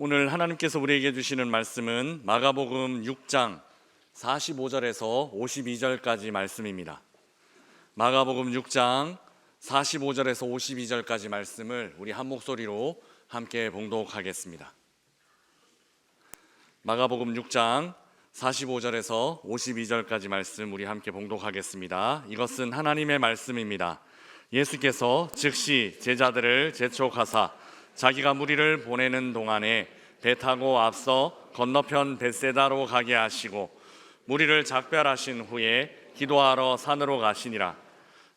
오늘 하나님께서 우리에게 주시는 말씀은 마가복음 6장 45절에서 52절까지 말씀입니다. 마가복음 6장 45절에서 52절까지 말씀을 우리 한 목소리로 함께 봉독하겠습니다. 마가복음 6장 45절에서 52절까지 말씀 우리 함께 봉독하겠습니다. 이것은 하나님의 말씀입니다. 예수께서 즉시 제자들을 재촉하사 자기가 무리를 보내는 동안에 배 타고 앞서 건너편 벳세다로 가게 하시고 무리를 작별하신 후에 기도하러 산으로 가시니라.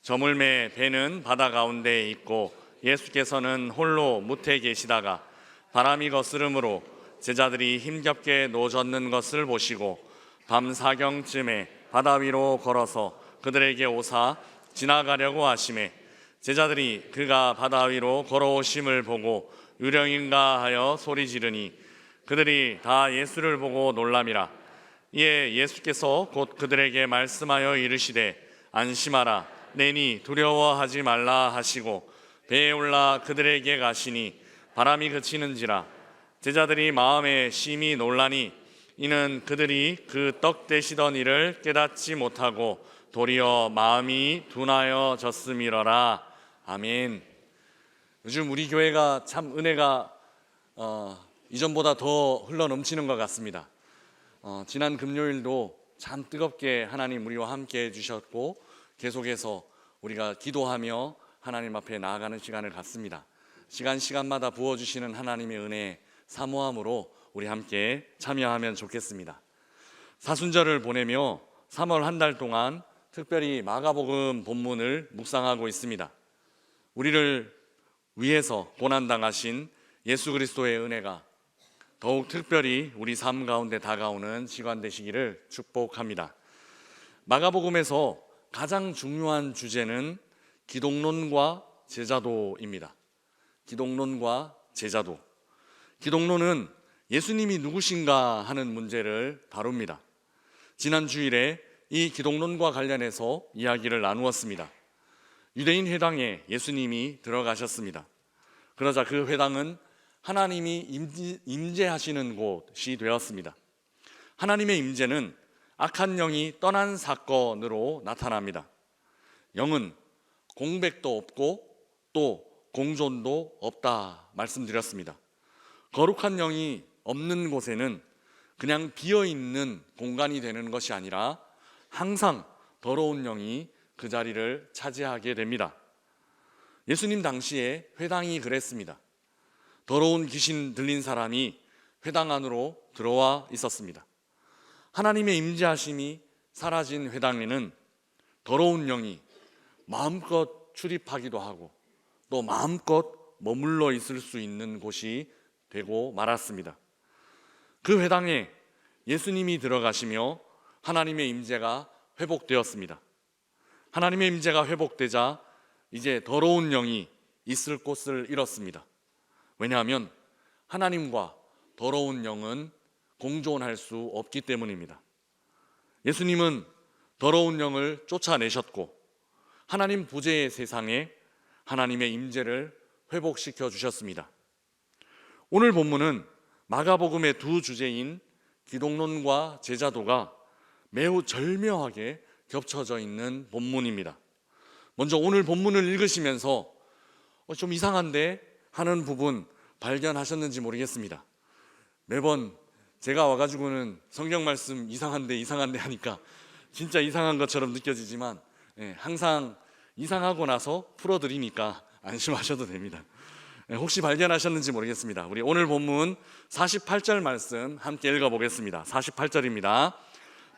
저물매 배는 바다 가운데에 있고 예수께서는 홀로 무태 계시다가 바람이 거스름으로 제자들이 힘겹게 노젓는 것을 보시고 밤 사경쯤에 바다 위로 걸어서 그들에게 오사 지나가려고 하시매 제자들이 그가 바다 위로 걸어오심을 보고 유령인가 하여 소리 지르니 그들이 다 예수를 보고 놀람이라. 이에 예수께서 곧 그들에게 말씀하여 이르시되 안심하라 내니 두려워하지 말라 하시고 배에 올라 그들에게 가시니 바람이 그치는지라. 제자들이 마음에 심히 놀라니 이는 그들이 그 떡 되시던 일을 깨닫지 못하고 도리어 마음이 둔하여 졌음이러라. 아멘. 요즘 우리 교회가 참 은혜가 이전보다 더 흘러넘치는 것 같습니다. 지난 금요일도 참 뜨겁게 하나님 우리와 함께 해주셨고 계속해서 우리가 기도하며 하나님 앞에 나아가는 시간을 갖습니다. 시간마다 부어주시는 하나님의 은혜 사모함으로 우리 함께 참여하면 좋겠습니다. 사순절을 보내며 3월 한 달 동안 특별히 마가복음 본문을 묵상하고 있습니다. 우리를 위해서 고난당하신 예수 그리스도의 은혜가 더욱 특별히 우리 삶 가운데 다가오는 시간 되시기를 축복합니다. 마가복음에서 가장 중요한 주제는 기독론과 제자도입니다. 기독론과 제자도. 기독론은 예수님이 누구신가 하는 문제를 다룹니다. 지난 주일에 이 기독론과 관련해서 이야기를 나누었습니다. 유대인 회당에 예수님이 들어가셨습니다. 그러자 그 회당은 하나님이 임재하시는 곳이 되었습니다. 하나님의 임재는 악한 영이 떠난 사건으로 나타납니다. 영은 공백도 없고 또 공존도 없다 말씀드렸습니다. 거룩한 영이 없는 곳에는 그냥 비어있는 공간이 되는 것이 아니라 항상 더러운 영이 그 자리를 차지하게 됩니다. 예수님 당시에 회당이 그랬습니다. 더러운 귀신 들린 사람이 회당 안으로 들어와 있었습니다. 하나님의 임재하심이 사라진 회당에는 더러운 영이 마음껏 출입하기도 하고 또 마음껏 머물러 있을 수 있는 곳이 되고 말았습니다. 그 회당에 예수님이 들어가시며 하나님의 임재가 회복되었습니다. 하나님의 임재가 회복되자 이제 더러운 영이 있을 곳을 잃었습니다. 왜냐하면 하나님과 더러운 영은 공존할 수 없기 때문입니다. 예수님은 더러운 영을 쫓아내셨고 하나님 부재의 세상에 하나님의 임재를 회복시켜 주셨습니다. 오늘 본문은 마가복음의 두 주제인 기독론과 제자도가 매우 절묘하게 겹쳐져 있는 본문입니다. 먼저 오늘 본문을 읽으시면서 좀 이상한데 하는 부분 발견하셨는지 모르겠습니다. 매번 제가 와가지고는 성경 말씀 이상한데 하니까 진짜 이상한 것처럼 느껴지지만 항상 이상하고 나서 풀어드리니까 안심하셔도 됩니다. 혹시 발견하셨는지 모르겠습니다. 우리 오늘 본문 48절 말씀 함께 읽어보겠습니다. 48절입니다.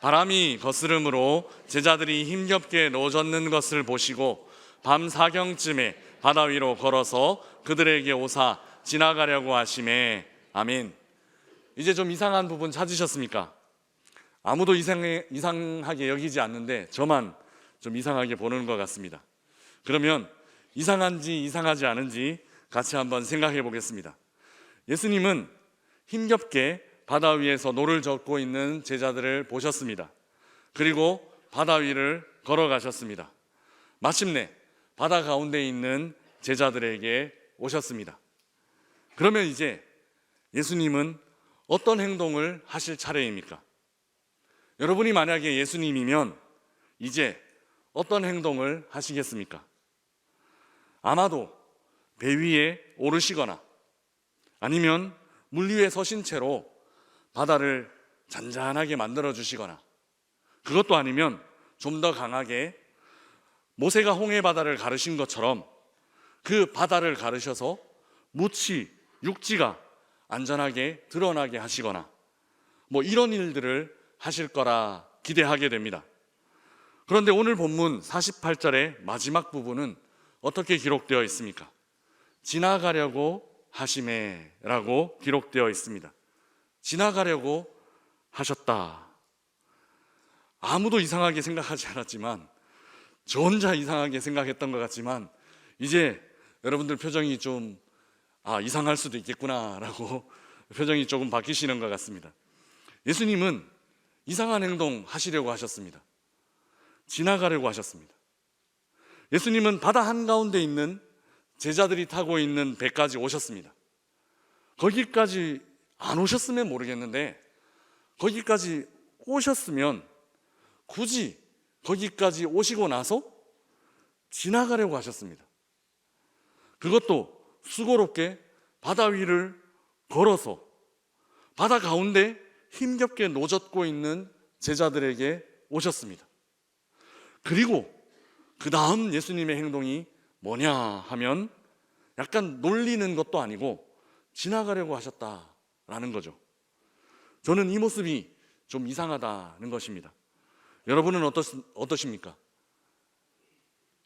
바람이 거스름으로 제자들이 힘겹게 노젓는 것을 보시고 밤 사경쯤에 바다 위로 걸어서 그들에게 오사 지나가려고 하시매. 아멘. 이제 좀 이상한 부분 찾으셨습니까? 아무도 이상하게 여기지 않는데 저만 좀 이상하게 보는 것 같습니다. 그러면 이상한지 이상하지 않은지 같이 한번 생각해 보겠습니다. 예수님은 힘겹게 바다 위에서 노를 젓고 있는 제자들을 보셨습니다. 그리고 바다 위를 걸어가셨습니다. 마침내 바다 가운데 있는 제자들에게 오셨습니다. 그러면 이제 예수님은 어떤 행동을 하실 차례입니까? 여러분이 만약에 예수님이면 이제 어떤 행동을 하시겠습니까? 아마도 배 위에 오르시거나 아니면 물 위에 서신 채로 바다를 잔잔하게 만들어 주시거나, 그것도 아니면 좀 더 강하게 모세가 홍해 바다를 가르신 것처럼 그 바다를 가르셔서 육지가 안전하게 드러나게 하시거나, 이런 일들을 하실 거라 기대하게 됩니다. 그런데 오늘 본문 48절의 마지막 부분은 어떻게 기록되어 있습니까? 지나가려고 하심에라고 기록되어 있습니다. 지나가려고 하셨다. 아무도 이상하게 생각하지 않았지만, 저 혼자 이상하게 생각했던 것 같지만, 이제 여러분들 표정이 좀 이상할 수도 있겠구나라고 표정이 조금 바뀌시는 것 같습니다. 예수님은 이상한 행동 하시려고 하셨습니다. 지나가려고 하셨습니다. 예수님은 바다 한가운데 있는 제자들이 타고 있는 배까지 오셨습니다. 거기까지 안 오셨으면 모르겠는데, 거기까지 오셨으면 굳이 거기까지 오시고 나서 지나가려고 하셨습니다. 그것도 수고롭게 바다 위를 걸어서 바다 가운데 힘겹게 노젓고 있는 제자들에게 오셨습니다. 그리고 그 다음 예수님의 행동이 뭐냐 하면 약간 놀리는 것도 아니고 지나가려고 하셨다라는 거죠. 저는 이 모습이 좀 이상하다는 것입니다. 여러분은 어떠십니까?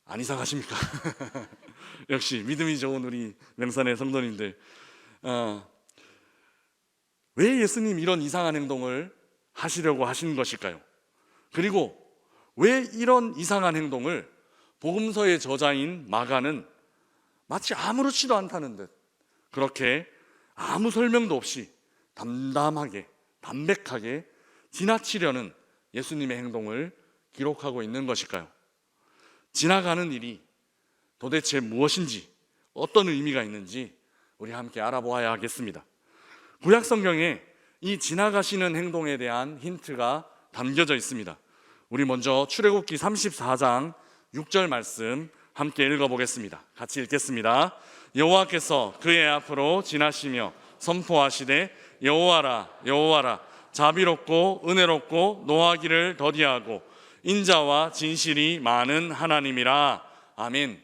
안 이상하십니까? 역시 믿음이 좋은 우리 명산의 성도님들, 왜 예수님 이런 이상한 행동을 하시려고 하신 것일까요? 그리고 왜 이런 이상한 행동을 복음서의 저자인 마가는 마치 아무렇지도 않다는 듯 그렇게 아무 설명도 없이 담담하게 담백하게 지나치려는 예수님의 행동을 기록하고 있는 것일까요? 지나가는 일이 도대체 무엇인지, 어떤 의미가 있는지 우리 함께 알아보아야 하겠습니다. 구약 성경에 이 지나가시는 행동에 대한 힌트가 담겨져 있습니다. 우리 먼저 출애굽기 34장 6절 말씀 함께 읽어보겠습니다. 같이 읽겠습니다. 여호와께서 그의 앞으로 지나시며 선포하시되 여호와라 여호와라 자비롭고 은혜롭고 노하기를 더디하고 인자와 진실이 많은 하나님이라. 아멘.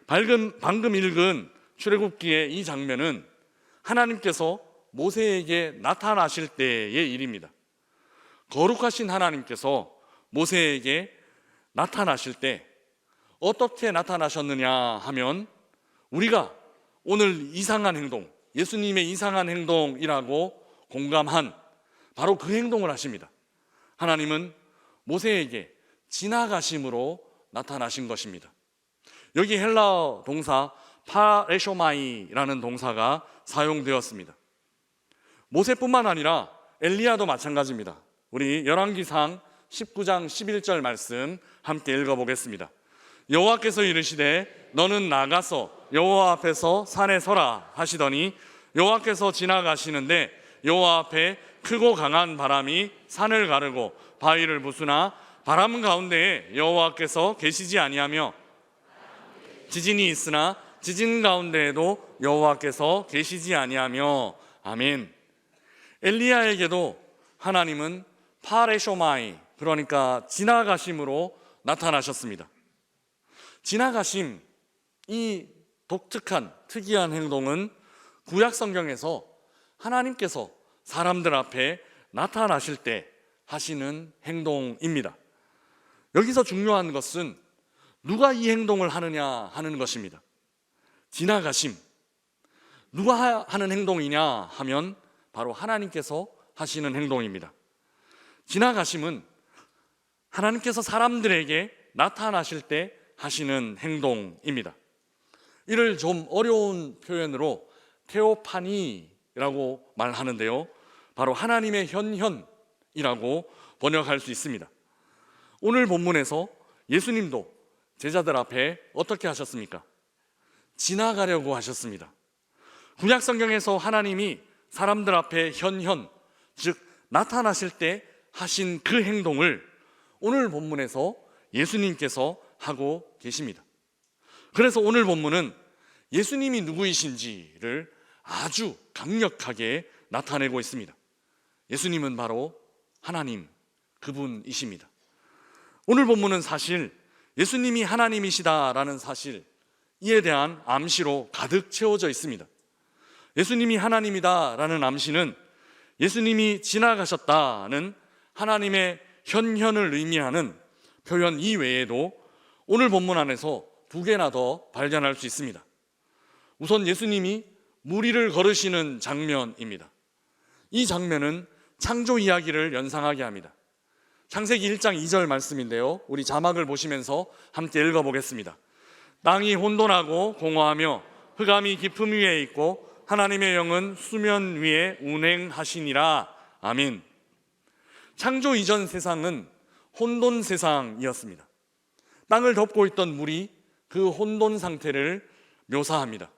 방금 읽은 출애굽기의 이 장면은 하나님께서 모세에게 나타나실 때의 일입니다. 거룩하신 하나님께서 모세에게 나타나실 때 어떻게 나타나셨느냐 하면 우리가 오늘 이상한 행동, 예수님의 이상한 행동이라고 공감한 바로 그 행동을 하십니다. 하나님은 모세에게 지나가심으로 나타나신 것입니다. 여기 헬라어 동사 파레쇼마이라는 동사가 사용되었습니다. 모세뿐만 아니라 엘리야도 마찬가지입니다. 우리 열왕기상 19장 11절 말씀 함께 읽어보겠습니다. 여호와께서 이르시되 너는 나가서 여호와 앞에서 산에 서라 하시더니 여호와께서 지나가시는데 여호와 앞에 크고 강한 바람이 산을 가르고 바위를 부수나 바람 가운데에 여호와께서 계시지 아니하며 지진이 있으나 지진 가운데에도 여호와께서 계시지 아니하며. 아멘. 엘리야에게도 하나님은 파레쇼마이, 그러니까 지나가심으로 나타나셨습니다. 지나가심, 이 독특한 특이한 행동은 구약 성경에서 하나님께서 사람들 앞에 나타나실 때 하시는 행동입니다. 여기서 중요한 것은 누가 이 행동을 하느냐 하는 것입니다. 지나가심, 누가 하는 행동이냐 하면 바로 하나님께서 하시는 행동입니다. 지나가심은 하나님께서 사람들에게 나타나실 때 하시는 행동입니다. 이를 좀 어려운 표현으로 테오파니라고 말하는데요, 바로 하나님의 현현이라고 번역할 수 있습니다. 오늘 본문에서 예수님도 제자들 앞에 어떻게 하셨습니까? 지나가려고 하셨습니다. 구약 성경에서 하나님이 사람들 앞에 현현, 즉 나타나실 때 하신 그 행동을 오늘 본문에서 예수님께서 하고 계십니다. 그래서 오늘 본문은 예수님이 누구이신지를 아주 강력하게 나타내고 있습니다. 예수님은 바로 하나님, 그분이십니다. 오늘 본문은 사실 예수님이 하나님이시다라는 사실, 이에 대한 암시로 가득 채워져 있습니다. 예수님이 하나님이다라는 암시는 예수님이 지나가셨다는 하나님의 현현을 의미하는 표현 이외에도 오늘 본문 안에서 두 개나 더 발견할 수 있습니다. 우선 예수님이 물 위를 걸으시는 장면입니다. 이 장면은 창조 이야기를 연상하게 합니다. 창세기 1장 2절 말씀인데요, 우리 자막을 보시면서 함께 읽어보겠습니다. 땅이 혼돈하고 공허하며 흑암이 깊음 위에 있고 하나님의 영은 수면 위에 운행하시니라. 아멘. 창조 이전 세상은 혼돈 세상이었습니다. 땅을 덮고 있던 물이 그 혼돈 상태를 묘사합니다.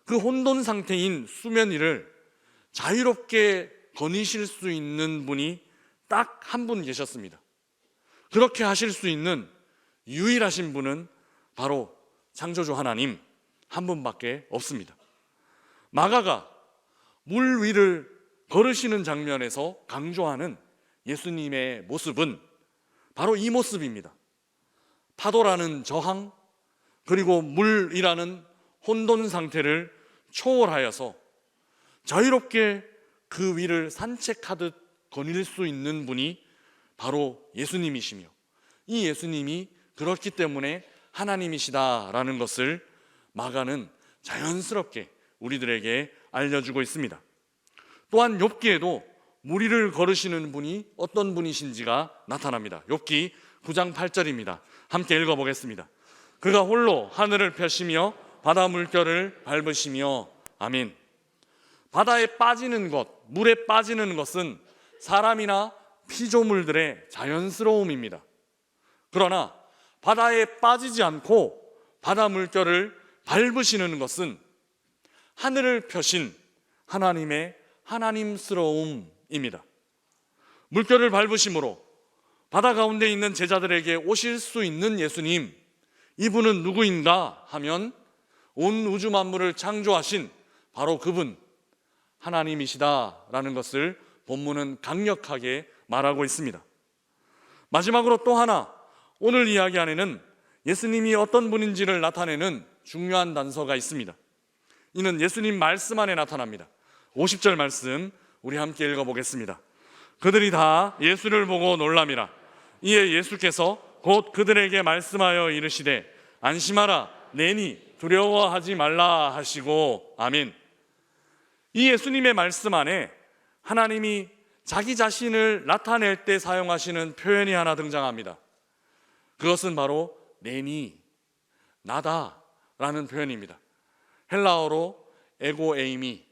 그 혼돈 상태인 수면 위를 자유롭게 거니실 수 있는 분이 딱 한 분 계셨습니다. 그렇게 하실 수 있는 유일하신 분은 바로 창조주 하나님 한 분밖에 없습니다. 마가가 물 위를 걸으시는 장면에서 강조하는 예수님의 모습은 바로 이 모습입니다. 파도라는 저항, 그리고 물이라는 혼돈 상태를 초월하여서 자유롭게 그 위를 산책하듯 거닐 수 있는 분이 바로 예수님이시며, 이 예수님이 그렇기 때문에 하나님이시다라는 것을 마가는 자연스럽게 우리들에게 알려주고 있습니다. 또한 욥기에도 물 위를 걸으시는 분이 어떤 분이신지가 나타납니다. 욥기 9장 8절입니다. 함께 읽어보겠습니다. 그가 홀로 하늘을 펴시며 바다 물결을 밟으시며. 아멘. 바다에 빠지는 것, 물에 빠지는 것은 사람이나 피조물들의 자연스러움입니다. 그러나 바다에 빠지지 않고 바다 물결을 밟으시는 것은 하늘을 펴신 하나님의 하나님스러움입니다. 물결을 밟으심으로 바다 가운데 있는 제자들에게 오실 수 있는 예수님, 이분은 누구인가 하면 온 우주 만물을 창조하신 바로 그분, 하나님이시다라는 것을 본문은 강력하게 말하고 있습니다. 마지막으로 또 하나, 오늘 이야기 안에는 예수님이 어떤 분인지를 나타내는 중요한 단서가 있습니다. 이는 예수님 말씀 안에 나타납니다. 50절 말씀 우리 함께 읽어보겠습니다. 그들이 다 예수를 보고 놀라미라. 이에 예수께서 곧 그들에게 말씀하여 이르시되 안심하라, 내니 두려워하지 말라 하시고. 아멘. 이 예수님의 말씀 안에 하나님이 자기 자신을 나타낼 때 사용하시는 표현이 하나 등장합니다. 그것은 바로 내니, 나다라는 표현입니다. 헬라어로 에고 에이미,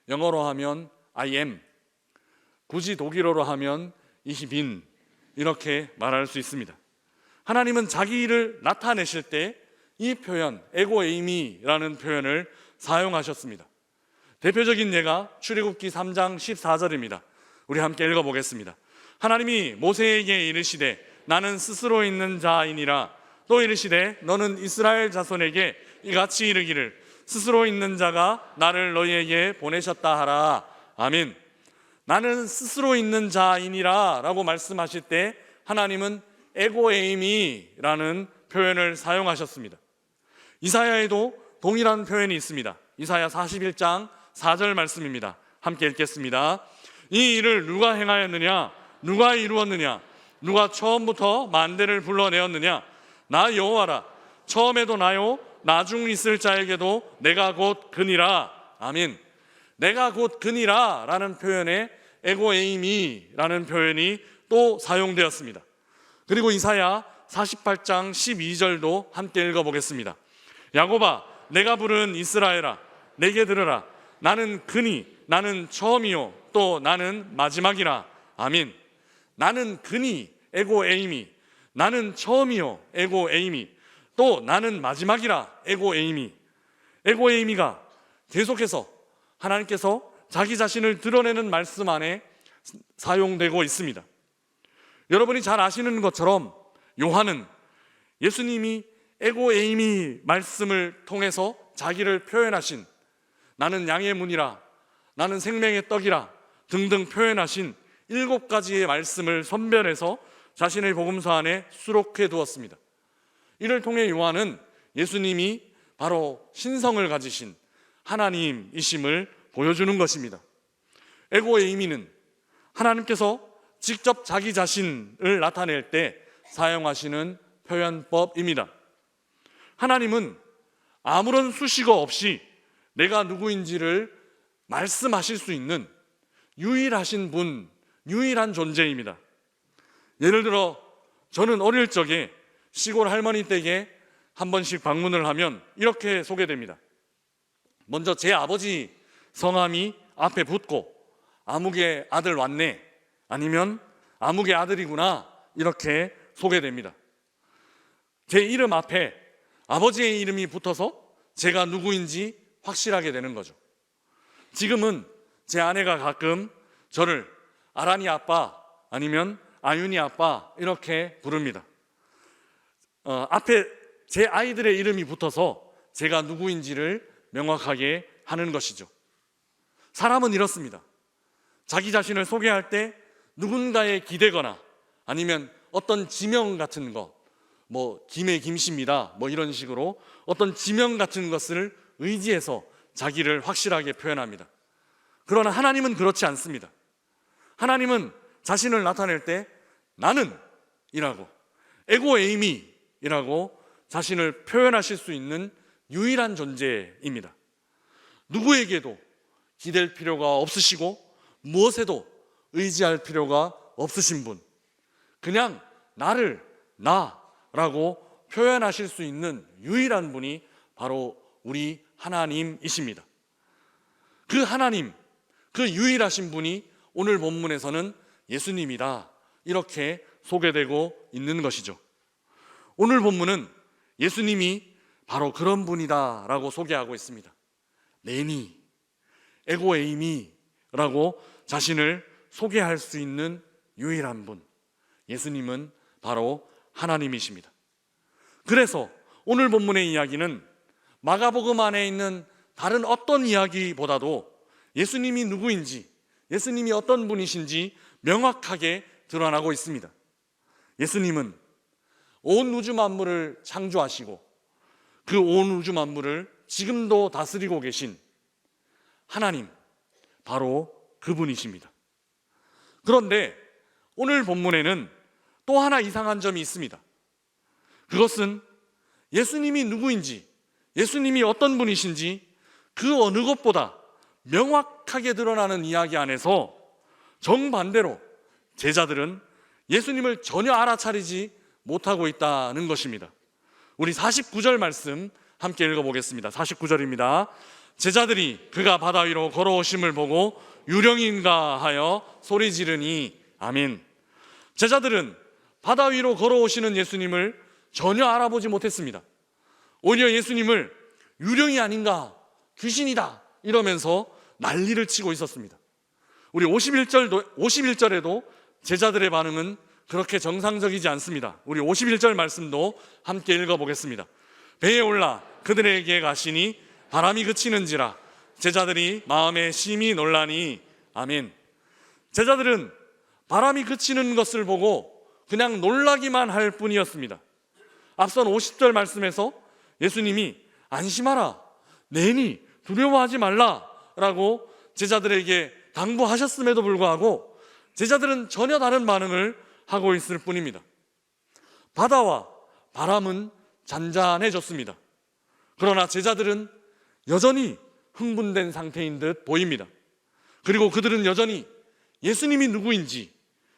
영어로 하면 I am, 굳이 독일어로 하면 ich bin, 이렇게 말할 수 있습니다. 하나님은 자기를 나타내실 때 이 표현, 에고 에이미라는 표현을 사용하셨습니다. 대표적인 예가 출애굽기 3장 14절입니다. 우리 함께 읽어보겠습니다. 하나님이 모세에게 이르시되 나는 스스로 있는 자이니라. 또 이르시되 너는 이스라엘 자손에게 이같이 이르기를 스스로 있는 자가 나를 너희에게 보내셨다 하라. 아멘. 나는 스스로 있는 자이니라 라고 말씀하실 때 하나님은 에고에이미라는 표현을 사용하셨습니다. 이사야에도 동일한 표현이 있습니다. 이사야 41장 4절 말씀입니다. 함께 읽겠습니다. 이 일을 누가 행하였느냐? 누가 이루었느냐? 누가 처음부터 만대를 불러내었느냐? 나 여호와라. 처음에도 나요, 나중 있을 자에게도 내가 곧 그니라. 아멘. 내가 곧 그니라 라는 표현에 에고에이미라는 표현이 또 사용되었습니다. 그리고 이사야 48장 12절도 함께 읽어보겠습니다. 야곱아, 내가 부른 이스라엘아, 내게 들으라. 나는 그니, 나는 처음이요 또 나는 마지막이라. 아멘. 나는 그니, 에고에이미. 나는 처음이요, 에고에이미. 또 나는 마지막이라, 에고에이미. 에고에이미가 계속해서 하나님께서 자기 자신을 드러내는 말씀 안에 사용되고 있습니다. 여러분이 잘 아시는 것처럼 요한은 예수님이 에고 에이미 말씀을 통해서 자기를 표현하신 나는 양의 문이라, 나는 생명의 떡이라 등등 표현하신 7가지의 말씀을 선별해서 자신의 복음서 안에 수록해 두었습니다. 이를 통해 요한은 예수님이 바로 신성을 가지신 하나님이심을 보여주는 것입니다. 에고 에이미는 하나님께서 직접 자기 자신을 나타낼 때 사용하시는 표현법입니다. 하나님은 아무런 수식어 없이 내가 누구인지를 말씀하실 수 있는 유일하신 분, 유일한 존재입니다. 예를 들어 저는 어릴 적에 시골 할머니 댁에 한 번씩 방문을 하면 이렇게 소개됩니다. 먼저 제 아버지 성함이 앞에 붙고 아무개 아들 왔네, 아니면 아무개 아들이구나, 이렇게 소개됩니다. 제 이름 앞에 아버지의 이름이 붙어서 제가 누구인지 확실하게 되는 거죠. 지금은 제 아내가 가끔 저를 아란이 아빠 아니면 아윤이 아빠 이렇게 부릅니다. 앞에 제 아이들의 이름이 붙어서 제가 누구인지를 명확하게 하는 것이죠. 사람은 이렇습니다. 자기 자신을 소개할 때 누군가에 기대거나 아니면 어떤 지명 같은 것, 김의 김씨입니다, 이런 식으로 어떤 지명 같은 것을 의지해서 자기를 확실하게 표현합니다. 그러나 하나님은 그렇지 않습니다. 하나님은 자신을 나타낼 때 나는 이라고, 에고 에이미 이라고 자신을 표현하실 수 있는 유일한 존재입니다. 누구에게도 기댈 필요가 없으시고 무엇에도 의지할 필요가 없으신 분, 그냥 나를 나라고 표현하실 수 있는 유일한 분이 바로 우리 하나님이십니다. 그 하나님, 그 유일하신 분이 오늘 본문에서는 예수님이다, 이렇게 소개되고 있는 것이죠. 오늘 본문은 예수님이 바로 그런 분이다 라고 소개하고 있습니다. 네니, 에고 에이미라고 자신을 소개할 수 있는 유일한 분, 예수님은 바로 하나님이십니다. 그래서 오늘 본문의 이야기는 마가복음 안에 있는 다른 어떤 이야기보다도 예수님이 누구인지, 예수님이 어떤 분이신지 명확하게 드러나고 있습니다. 예수님은 온 우주 만물을 창조하시고 그 온 우주 만물을 지금도 다스리고 계신 하나님, 바로 그분이십니다. 그런데 오늘 본문에는 또 하나 이상한 점이 있습니다. 그것은 예수님이 누구인지, 예수님이 어떤 분이신지 그 어느 것보다 명확하게 드러나는 이야기 안에서 정반대로 제자들은 예수님을 전혀 알아차리지 못하고 있다는 것입니다. 우리 49절 말씀 함께 읽어보겠습니다. 49절입니다. 제자들이 그가 바다 위로 걸어오심을 보고 유령인가 하여 소리 지르니 아멘. 제자들은 바다 위로 걸어오시는 예수님을 전혀 알아보지 못했습니다. 오히려 예수님을 유령이 아닌가, 귀신이다 이러면서 난리를 치고 있었습니다. 우리 51절에도 제자들의 반응은 그렇게 정상적이지 않습니다. 우리 51절 말씀도 함께 읽어보겠습니다. 배에 올라 그들에게 가시니 바람이 그치는지라 제자들이 마음에 심히 놀라니 아멘. 제자들은 바람이 그치는 것을 보고 그냥 놀라기만 할 뿐이었습니다. 앞선 50절 말씀에서 예수님이 안심하라, 내니 두려워하지 말라 라고 제자들에게 당부하셨음에도 불구하고 제자들은 전혀 다른 반응을 하고 있을 뿐입니다. 바다와 바람은 잔잔해졌습니다. 그러나 제자들은 여전히 흥분된 상태인 듯 보입니다. 그리고 그들은 여전히 예수님이 누구인지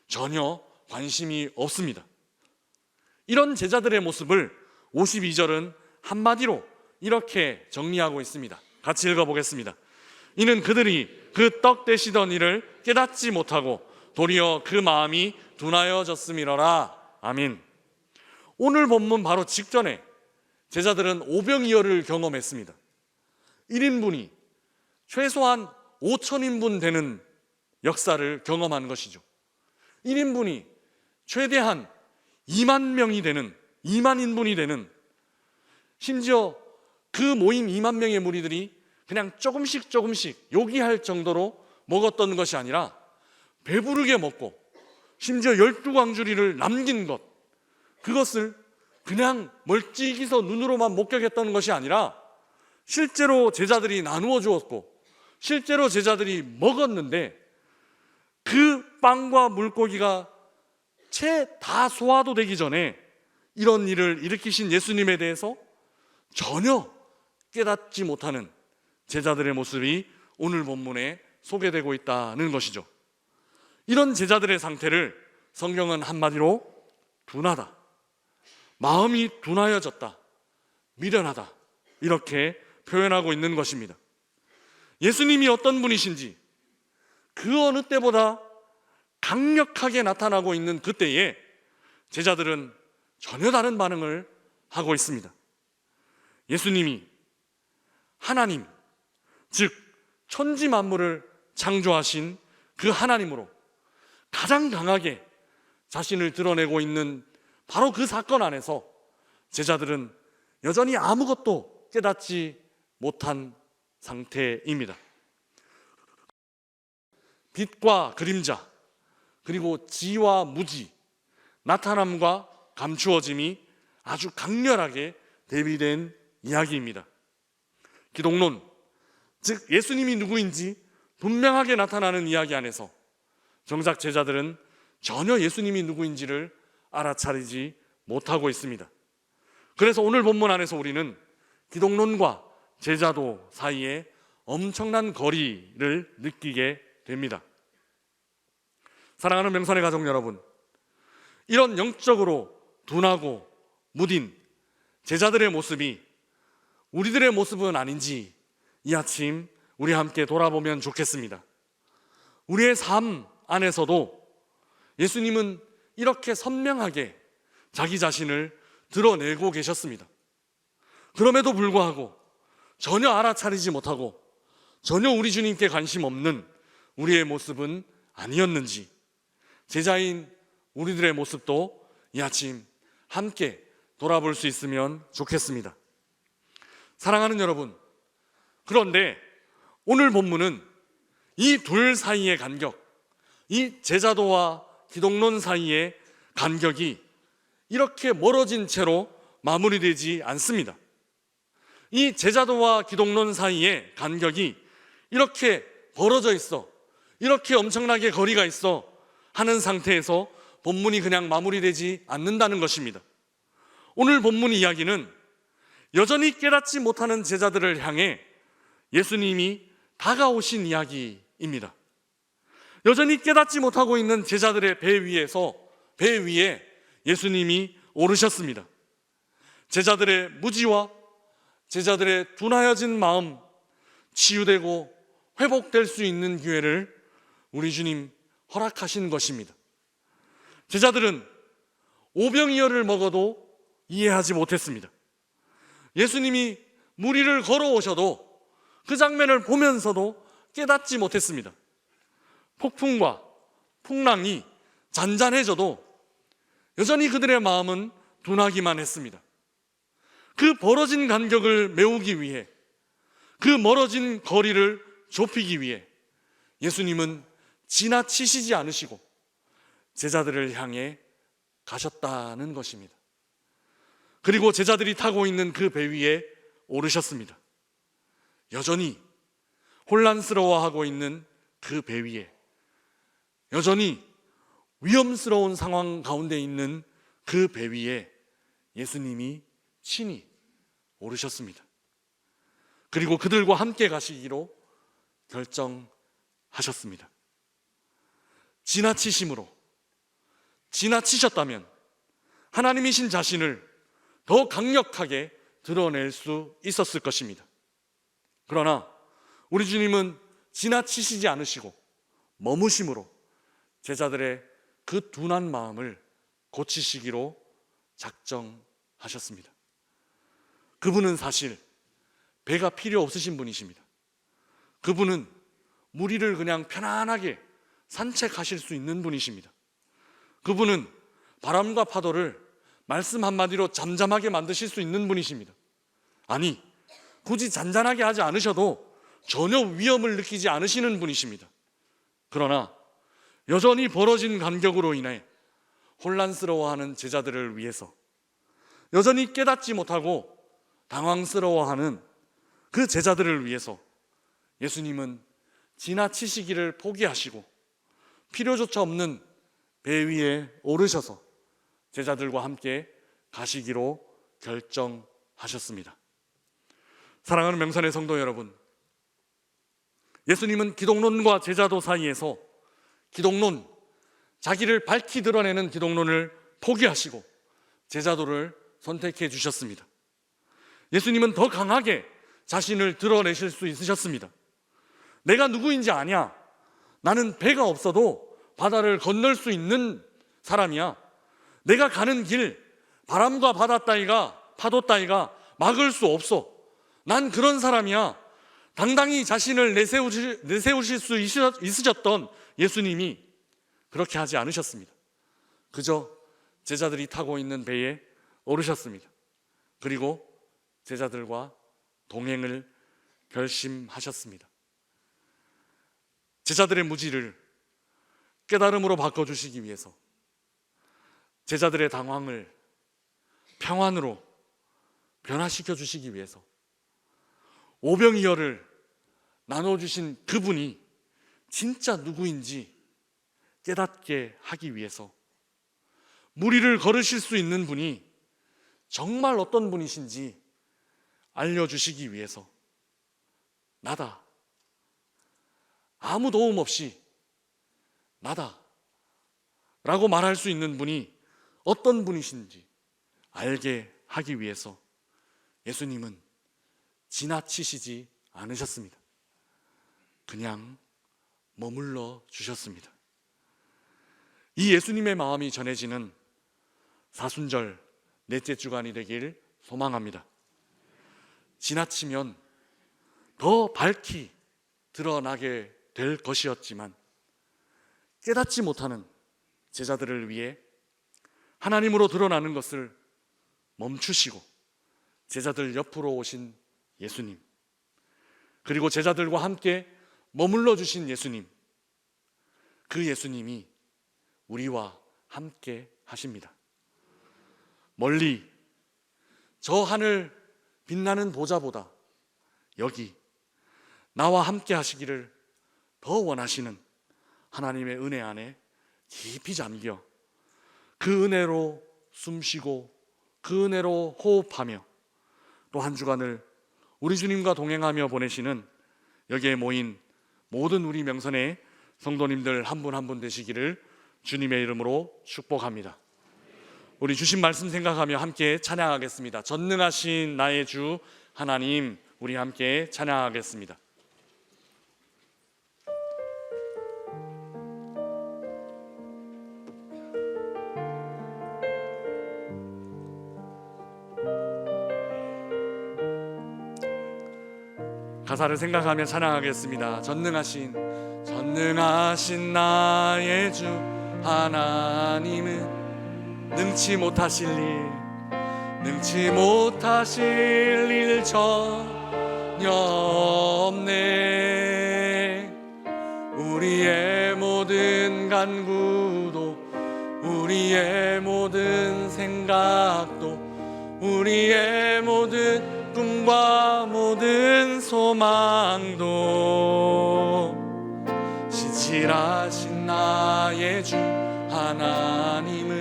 전혀 관심이 없습니다. 이런 제자들의 모습을 52절은 한마디로 이렇게 정리하고 있습니다. 같이 읽어보겠습니다. 이는 그들이 그 떡 되시던 일을 깨닫지 못하고 도리어 그 마음이 둔하여졌음이러라. 아멘. 오늘 본문 바로 직전에 제자들은 오병이어를 경험했습니다. 1인분이 최소한 5,000인분 되는 역사를 경험한 것이죠. 1인분이 최대한 2만 명이 되는, 2만 인분이 되는, 심지어 그 모인 2만 명의 무리들이 그냥 조금씩 요기할 정도로 먹었던 것이 아니라 배부르게 먹고 심지어 12광주리를 남긴 것, 그것을 그냥 멀찍이서 눈으로만 목격했던 것이 아니라 실제로 제자들이 나누어 주었고 실제로 제자들이 먹었는데 그 빵과 물고기가 채 다 소화도 되기 전에 이런 일을 일으키신 예수님에 대해서 전혀 깨닫지 못하는 제자들의 모습이 오늘 본문에 소개되고 있다는 것이죠. 이런 제자들의 상태를 성경은 한마디로 둔하다, 마음이 둔하여졌다, 미련하다, 이렇게 표현하고 있는 것입니다. 예수님이 어떤 분이신지 그 어느 때보다 강력하게 나타나고 있는 그때에 제자들은 전혀 다른 반응을 하고 있습니다. 예수님이 하나님, 즉 천지 만물을 창조하신 그 하나님으로 가장 강하게 자신을 드러내고 있는 바로 그 사건 안에서 제자들은 여전히 아무것도 깨닫지 못한 상태입니다. 빛과 그림자, 그리고 지와 무지, 나타남과 감추어짐이 아주 강렬하게 대비된 이야기입니다. 기독론, 즉 예수님이 누구인지 분명하게 나타나는 이야기 안에서 정작 제자들은 전혀 예수님이 누구인지를 알아차리지 못하고 있습니다. 그래서 오늘 본문 안에서 우리는 기독론과 제자도 사이에 엄청난 거리를 느끼게 됩니다. 사랑하는 명선의 가족 여러분, 이런 영적으로 둔하고 무딘 제자들의 모습이 우리들의 모습은 아닌지 이 아침 우리 함께 돌아보면 좋겠습니다. 우리의 삶 안에서도 예수님은 이렇게 선명하게 자기 자신을 드러내고 계셨습니다. 그럼에도 불구하고 전혀 알아차리지 못하고 전혀 우리 주님께 관심 없는 우리의 모습은 아니었는지 제자인 우리들의 모습도 이 아침 함께 돌아볼 수 있으면 좋겠습니다. 사랑하는 여러분, 그런데 오늘 본문은 이 둘 사이의 간격, 이 제자도와 기독론 사이의 간격이 이렇게 멀어진 채로 마무리되지 않습니다. 이 제자도와 기독론 사이의 간격이 이렇게 벌어져 있어, 이렇게 엄청나게 거리가 있어 하는 상태에서 본문이 그냥 마무리되지 않는다는 것입니다. 오늘 본문 이야기는 여전히 깨닫지 못하는 제자들을 향해 예수님이 다가오신 이야기입니다. 여전히 깨닫지 못하고 있는 제자들의 배 위에 예수님이 오르셨습니다. 제자들의 무지와 제자들의 둔하여진 마음 치유되고 회복될 수 있는 기회를 우리 주님 허락하신 것입니다. 제자들은 오병이어를 먹어도 이해하지 못했습니다. 예수님이 무리를 걸어오셔도 그 장면을 보면서도 깨닫지 못했습니다. 폭풍과 풍랑이 잔잔해져도 여전히 그들의 마음은 둔하기만 했습니다. 그 벌어진 간격을 메우기 위해, 그 멀어진 거리를 좁히기 위해 예수님은 지나치시지 않으시고 제자들을 향해 가셨다는 것입니다. 그리고 제자들이 타고 있는 그 배 위에 오르셨습니다. 여전히 혼란스러워하고 있는 그 배 위에, 여전히 위험스러운 상황 가운데 있는 그 배 위에 예수님이 친히 오르셨습니다. 그리고 그들과 함께 가시기로 결정하셨습니다. 지나치셨다면 하나님이신 자신을 더 강력하게 드러낼 수 있었을 것입니다. 그러나 우리 주님은 지나치시지 않으시고 머무심으로 제자들의 그 둔한 마음을 고치시기로 작정하셨습니다. 그분은 사실 배가 필요 없으신 분이십니다. 그분은 무리를 그냥 편안하게 산책하실 수 있는 분이십니다. 그분은 바람과 파도를 말씀 한마디로 잠잠하게 만드실 수 있는 분이십니다. 아니, 굳이 잔잔하게 하지 않으셔도 전혀 위험을 느끼지 않으시는 분이십니다. 그러나 여전히 벌어진 간격으로 인해 혼란스러워하는 제자들을 위해서, 여전히 깨닫지 못하고 당황스러워하는 그 제자들을 위해서 예수님은 지나치시기를 포기하시고 필요조차 없는 배 위에 오르셔서 제자들과 함께 가시기로 결정하셨습니다. 사랑하는 명산의 성도 여러분, 예수님은 기독론과 제자도 사이에서 기독론, 자기를 밝히 드러내는 기독론을 포기하시고 제자도를 선택해 주셨습니다. 예수님은 더 강하게 자신을 드러내실 수 있으셨습니다. 내가 누구인지 아냐? 나는 배가 없어도 바다를 건널 수 있는 사람이야. 내가 가는 길, 바람과 바다 따위가, 파도 따위가 막을 수 없어. 난 그런 사람이야. 당당히 자신을 내세우실 수 있으셨던 예수님이 그렇게 하지 않으셨습니다. 그저 제자들이 타고 있는 배에 오르셨습니다. 그리고 제자들과 동행을 결심하셨습니다. 제자들의 무지를 깨달음으로 바꿔주시기 위해서, 제자들의 당황을 평안으로 변화시켜 주시기 위해서 오병이어를 나눠주신 그분이 진짜 누구인지 깨닫게 하기 위해서, 무리를 걸으실 수 있는 분이 정말 어떤 분이신지 알려주시기 위해서 나다, 아무 도움 없이 나다 라고 말할 수 있는 분이 어떤 분이신지 알게 하기 위해서 예수님은 지나치시지 않으셨습니다. 그냥 머물러 주셨습니다. 이 예수님의 마음이 전해지는 사순절 넷째 주간이 되길 소망합니다. 지나치면 더 밝히 드러나게 될 것이었지만 깨닫지 못하는 제자들을 위해 하나님으로 드러나는 것을 멈추시고 제자들 옆으로 오신 예수님, 그리고 제자들과 함께 머물러 주신 예수님, 그 예수님이 우리와 함께 하십니다. 멀리 저 하늘 빛나는 보좌보다 여기 나와 함께 하시기를 더 원하시는 하나님의 은혜 안에 깊이 잠겨 그 은혜로 숨쉬고 그 은혜로 호흡하며 또 한 주간을 우리 주님과 동행하며 보내시는 여기에 모인 모든 우리 명선의 성도님들 한 분 한 분 되시기를 주님의 이름으로 축복합니다. 우리 주신 말씀 생각하며 함께 찬양하겠습니다. 전능하신 나의 주 하나님, 우리 함께 찬양하겠습니다. 가사를 생각하며 찬양하겠습니다. 전능하신 나의 주 하나님은 능치 못하실 일 전혀 없네. 우리의 모든 간구도, 우리의 모든 생각도, 우리의 모든 꿈과 모든 소망도 신실하신 나의 주 하나님은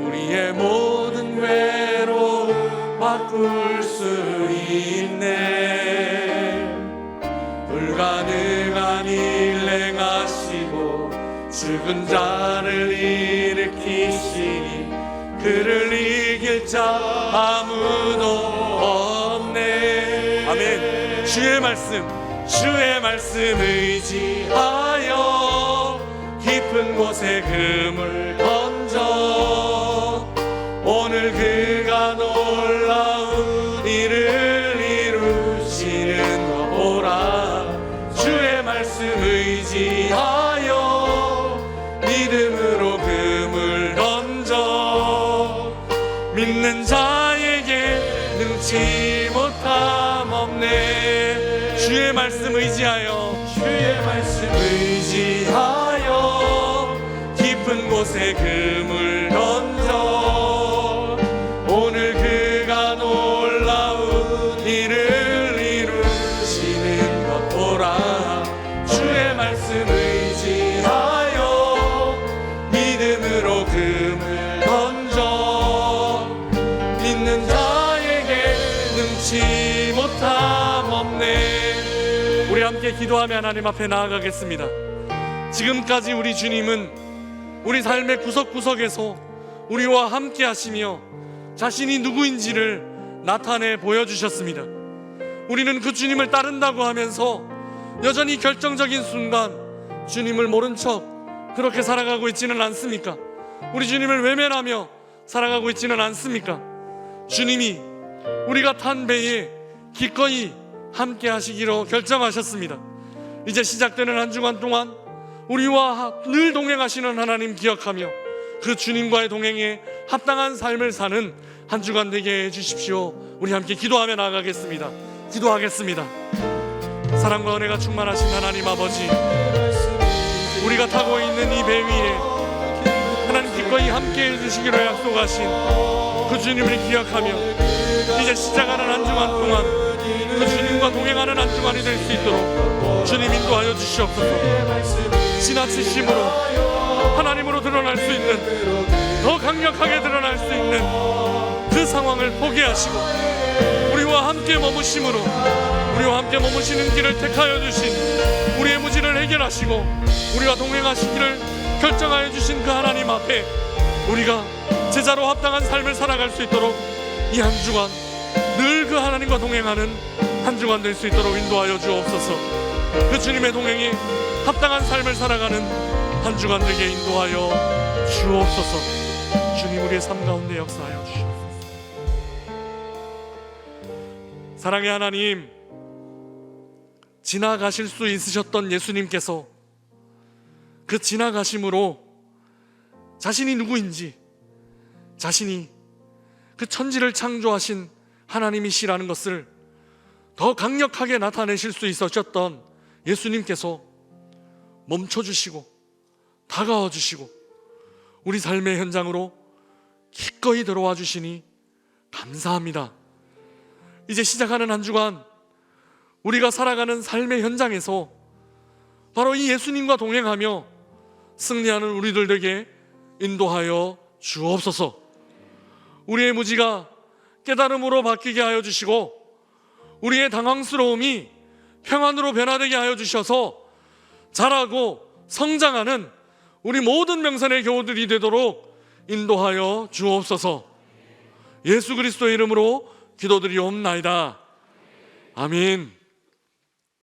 우리의 모든 외로움 바꿀 수 있네. 불가능한 일 행하시고 죽은 자를 일으키시니 그를 이길 자 아무도 없네. 아멘. 주의 말씀 의지하여 깊은 곳에 금을 던져 오늘 그가 놀라운 일을 이루시는 것 못함 없네. 주의 말씀 의지하여 주의 말씀 의지하여 깊은 곳에 금을 던져 오늘 그가 놀라운 일을 이루시는 것 보라. 주의 말씀 의지하여 믿음으로 금을 던져 믿는 자에게 능치 못함 없네. 우리 함께 기도하며 하나님 앞에 나아가겠습니다. 지금까지 우리 주님은 우리 삶의 구석구석에서 우리와 함께 하시며 자신이 누구인지를 나타내 보여주셨습니다. 우리는 그 주님을 따른다고 하면서 여전히 결정적인 순간 주님을 모른 척 그렇게 살아가고 있지는 않습니까? 우리 주님을 외면하며 살아가고 있지는 않습니까? 주님이 우리가 탄 배에 기꺼이 함께 하시기로 결정하셨습니다. 이제 시작되는 한 주간 동안 우리와 늘 동행하시는 하나님 기억하며 그 주님과의 동행에 합당한 삶을 사는 한 주간 되게 해주십시오. 우리 함께 기도하며 나아가겠습니다. 기도하겠습니다. 사랑과 은혜가 충만하신 하나님 아버지, 우리가 타고 있는 이 배 위에 하나님 기꺼이 함께 해주시기로 약속하신 그 주님을 기억하며 이제 시작하는 한 주간 동안 그 주님과 동행하는 한 주간이 될 수 있도록 주님 인도하여 주시옵소서. 지나치심으로 하나님으로 드러날 수 있는, 더 강력하게 드러날 수 있는 그 상황을 포기하시고 우리와 함께 머무심으로 우리와 함께 머무시는 길을 택하여 주신 우리의 무지를 해결하시고 우리와 동행하시기를 결정하여 주신 그 하나님 앞에 우리가 제자로 합당한 삶을 살아갈 수 있도록 이 한 주간 늘 그 하나님과 동행하는 한 주간 될 수 있도록 인도하여 주옵소서. 그 주님의 동행에 합당한 삶을 살아가는 한 주간 되게 인도하여 주옵소서. 주님 우리의 삶 가운데 역사하여 주시옵소서. 사랑의 하나님, 지나가실 수 있으셨던 예수님께서 그 지나가심으로 자신이 누구인지, 자신이 그 천지를 창조하신 하나님이시라는 것을 더 강력하게 나타내실 수 있으셨던 예수님께서 멈춰주시고 다가와 주시고 우리 삶의 현장으로 기꺼이 들어와 주시니 감사합니다. 이제 시작하는 한 주간 우리가 살아가는 삶의 현장에서 바로 이 예수님과 동행하며 승리하는 우리들 되게 인도하여 주옵소서. 우리의 무지가 깨달음으로 바뀌게 하여 주시고 우리의 당황스러움이 평안으로 변화되게 하여 주셔서 자라고 성장하는 우리 모든 명산의 교우들이 되도록 인도하여 주옵소서. 예수 그리스도의 이름으로 기도드리옵나이다. 아멘.